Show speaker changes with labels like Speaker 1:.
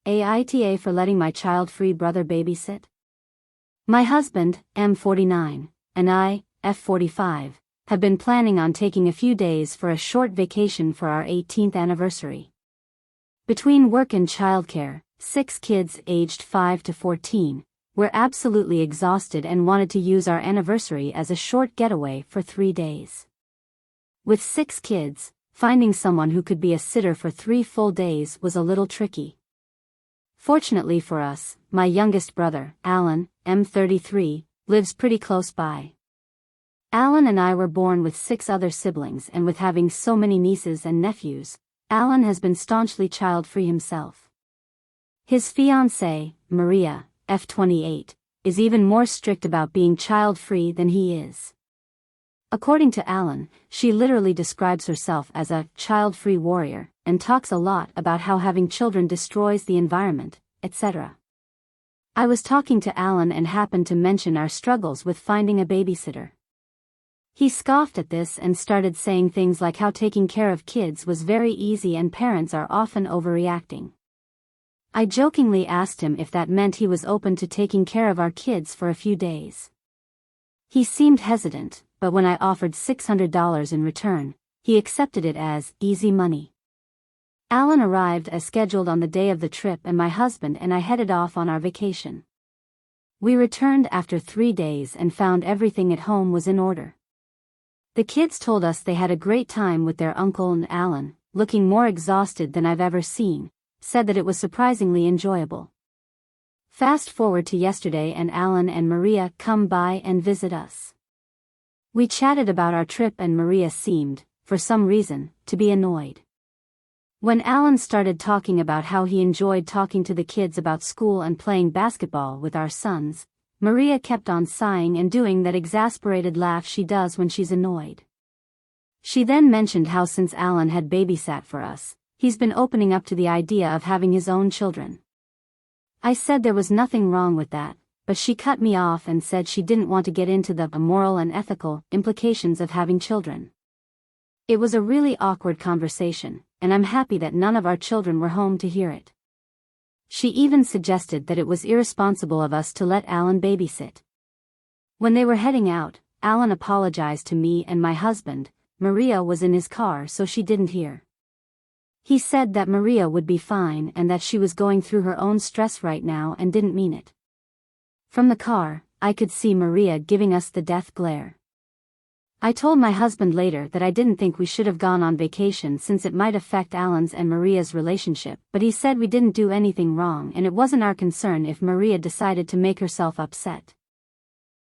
Speaker 1: AITA for letting my child-free brother babysit. My husband, M49, and I, F45, have been planning on taking a few days for a short vacation for our 18th anniversary. Between work and childcare, 6 kids aged 5 to 14, we're absolutely exhausted and wanted to use our anniversary as a short getaway for 3 days. With 6 kids, finding someone who could be a sitter for 3 full days was a little tricky. Fortunately for us, my youngest brother, Alan, M33, lives pretty close by. Alan and I were born with 6 other siblings, and with having so many nieces and nephews, Alan has been staunchly child-free himself. His fiancée, Maria, F28, is even more strict about being child-free than he is. According to Alan, she literally describes herself as a child-free warrior, and talks a lot about how having children destroys the environment, etc. I was talking to Alan and happened to mention our struggles with finding a babysitter. He scoffed at this and started saying things like how taking care of kids was very easy and parents are often overreacting. I jokingly asked him if that meant he was open to taking care of our kids for a few days. He seemed hesitant, but when I offered $600 in return, he accepted it as easy money. Alan arrived as scheduled on the day of the trip, and my husband and I headed off on our vacation. We returned after 3 days and found everything at home was in order. The kids told us they had a great time with their uncle, and Alan, looking more exhausted than I've ever seen, said that it was surprisingly enjoyable. Fast forward to yesterday, and Alan and Maria come by and visit us. We chatted about our trip, and Maria seemed, for some reason, to be annoyed. When Alan started talking about how he enjoyed talking to the kids about school and playing basketball with our sons, Maria kept on sighing and doing that exasperated laugh she does when she's annoyed. She then mentioned how since Alan had babysat for us, he's been opening up to the idea of having his own children. I said there was nothing wrong with that, but she cut me off and said she didn't want to get into the moral and ethical implications of having children. It was a really awkward conversation, and I'm happy that none of our children were home to hear it. She even suggested that it was irresponsible of us to let Alan babysit. When they were heading out, Alan apologized to me and my husband. Maria was in his car, so she didn't hear. He said that Maria would be fine and that she was going through her own stress right now and didn't mean it. From the car, I could see Maria giving us the death glare. I told my husband later that I didn't think we should have gone on vacation since it might affect Alan's and Maria's relationship, but he said we didn't do anything wrong and it wasn't our concern if Maria decided to make herself upset.